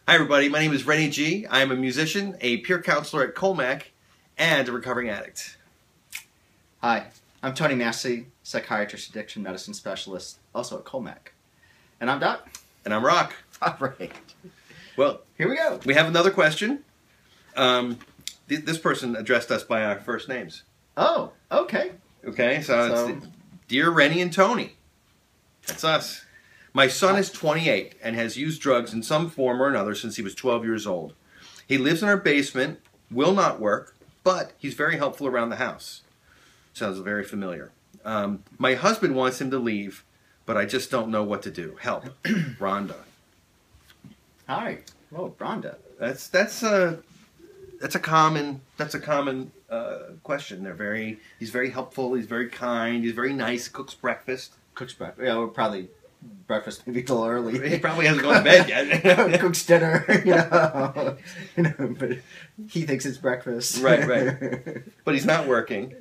Hi everybody, my name is Rennie G. I am a musician, a peer counselor at Colmac, and a recovering addict. Hi, I'm Tony Massey, psychiatrist, addiction medicine specialist, also at Colmac. And I'm Doc. And I'm Rock. All right. Well, here we go. We have another question. This person addressed us by our first names. Oh, okay. Okay, so it's Dear Rennie and Tony. That's us. My son is 28 and has used drugs in some form or another since he was 12 years old. He lives in our basement, will not work, but he's very helpful around the house. Sounds very familiar. My husband wants him to leave, but I just don't know what to do. Help. Rhonda. Hi. Oh, Rhonda. That's a common question. He's very helpful, he's very kind, he's very nice, cooks breakfast. Cooks breakfast. Yeah, we're probably breakfast maybe a little early. He probably hasn't gone to bed yet. Cooks dinner, but he thinks it's breakfast. Right. But he's not working,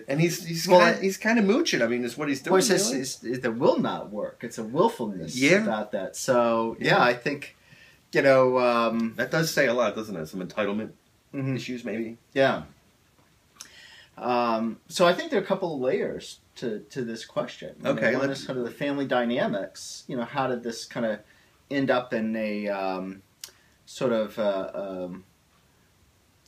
and he's kind of mooching. I mean, it's what he's doing. Well, it will not work. It's a willfulness about that. So yeah, I think that does say a lot, doesn't it? Some entitlement issues, maybe. Yeah. So I think there are a couple of layers to this question. Okay. One is kind of the family dynamics. How did this kind of end up in a sort of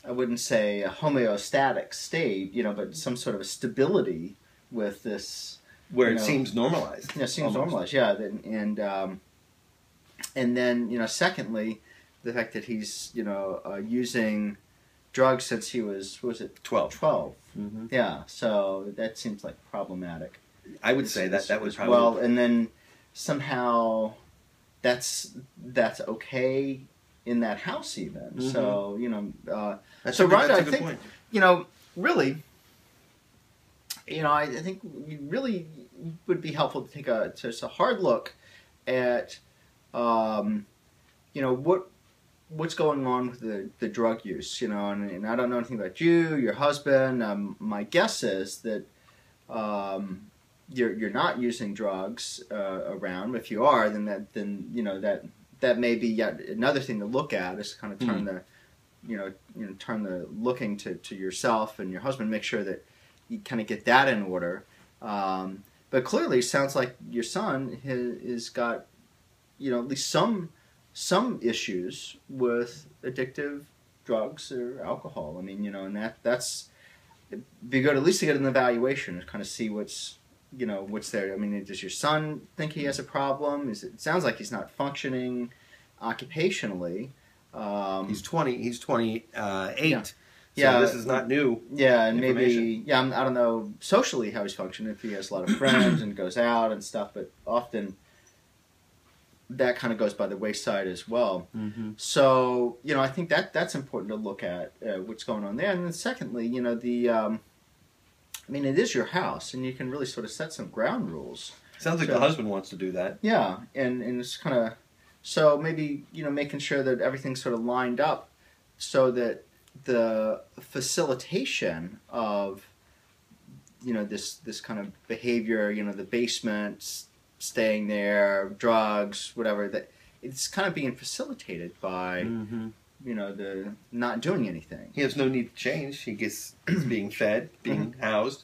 I wouldn't say a homeostatic state, but some sort of a stability with this. Where it seems normalized. Yeah, it seems normalized. Yeah, and then secondly, the fact that he's using drugs since he was 12. 12. Mm-hmm. Yeah, so that seems like problematic. I would say that was probably... Well, and then somehow that's okay in that house even. Mm-hmm. So, so Rhonda, I think, really, I think you really would be helpful to take a hard look at, what's going on with the drug use, and I don't know anything about you, your husband. My guess is that you're not using drugs around. If you are, then that may be yet another thing to look at, is kind of turn the looking to yourself and your husband, make sure that you kind of get that in order. But clearly, it sounds like your son has got at least some issues with addictive drugs or alcohol. I mean, and that's it'd be good at least to get an evaluation and kind of see what's there. I mean, does your son think he has a problem? It sounds like he's not functioning occupationally. He's 20. He's 28. Yeah. So this is not new. Yeah, and maybe I don't know socially how he's functioning, if he has a lot of friends and goes out and stuff, but often that kind of goes by the wayside as well. Mm-hmm. So, I think that's important to look at what's going on there. And then secondly, it is your house, and you can really sort of set some ground rules. Sounds like the husband wants to do that. Yeah, and it's kind of, so maybe, making sure that everything's sort of lined up so that the facilitation of, this kind of behavior, the basement, staying there, drugs, whatever, that it's kind of being facilitated by, the not doing anything. He has no need to change. He's being fed, being housed.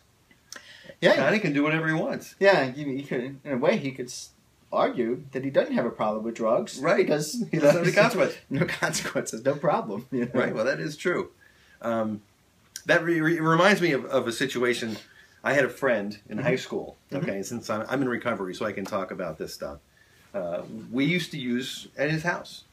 Yeah, he can do whatever he wants. Yeah, he could, in a way, he could argue that he doesn't have a problem with drugs, right? Because he doesn't have any consequences. No consequences, no problem. Right. Well, that is true. That reminds me of a situation. I had a friend in high school, okay, since I'm in recovery, so I can talk about this stuff. We used to use at his house.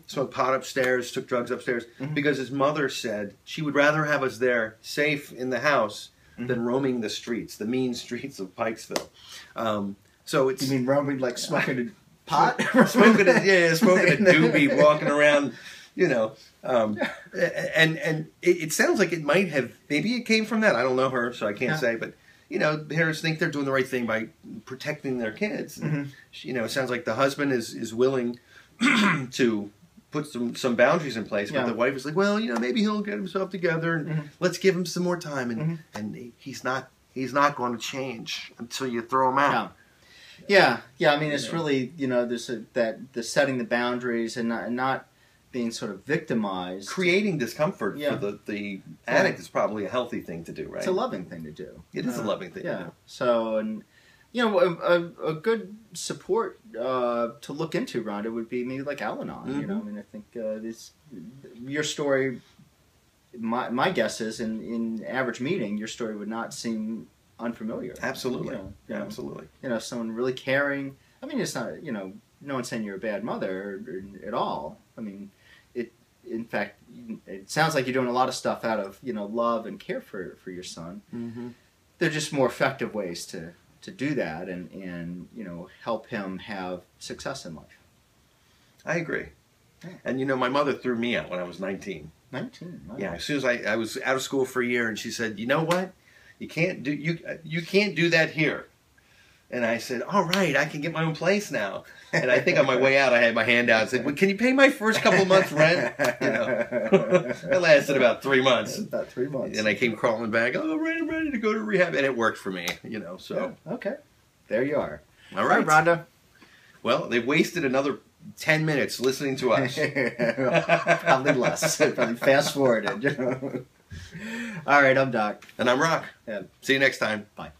Smoked pot upstairs, took drugs upstairs, because his mother said she would rather have us there safe in the house than roaming the streets, the mean streets of Pikesville. So it's... You mean roaming, like smoking a pot? smoking a doobie, walking around, and it sounds like it might have, maybe it came from that. I don't know her, so I can't say, but parents think they're doing the right thing by protecting their kids. And, it sounds like the husband is willing to put some boundaries in place, but the wife is like, well, maybe he'll get himself together, and let's give him some more time, and he's not going to change until you throw him out. Yeah. I mean, it's really there's the setting the boundaries and not being sort of victimized. Creating discomfort for the addict is probably a healthy thing to do, right? It's a loving thing to do. It is a loving thing to do. So, and you know, a good support to look into, Rhonda, would be maybe like Al-Anon. You know, I mean, I think your story. My guess is, in average meeting, your story would not seem unfamiliar. Absolutely, absolutely. You know, someone really caring. I mean, it's not, you know, no one's saying you're a bad mother at all. I mean, in fact, it sounds like you're doing a lot of stuff out of, you know, love and care for your son. Mm-hmm. They're just more effective ways to do that and you know, help him have success in life. I agree. And you know, my mother threw me out when I was 19. 19. Wow. Yeah, as soon as I was out of school for a year, and she said, "You know what? You can't do that here." And I said, "All right, I can get my own place now." And I think on my way out, I had my hand out and said, "Well, can you pay my first couple of months' rent?" You know, it lasted about 3 months. About 3 months. And I came crawling back. Oh, I'm ready to go to rehab, and it worked for me. You know, so okay, there you are. All right, Rhonda. Well, they wasted another 10 minutes listening to us. Probably less. Probably fast forwarded. You know? All right, I'm Doc. And I'm Rock. Yeah. See you next time. Bye.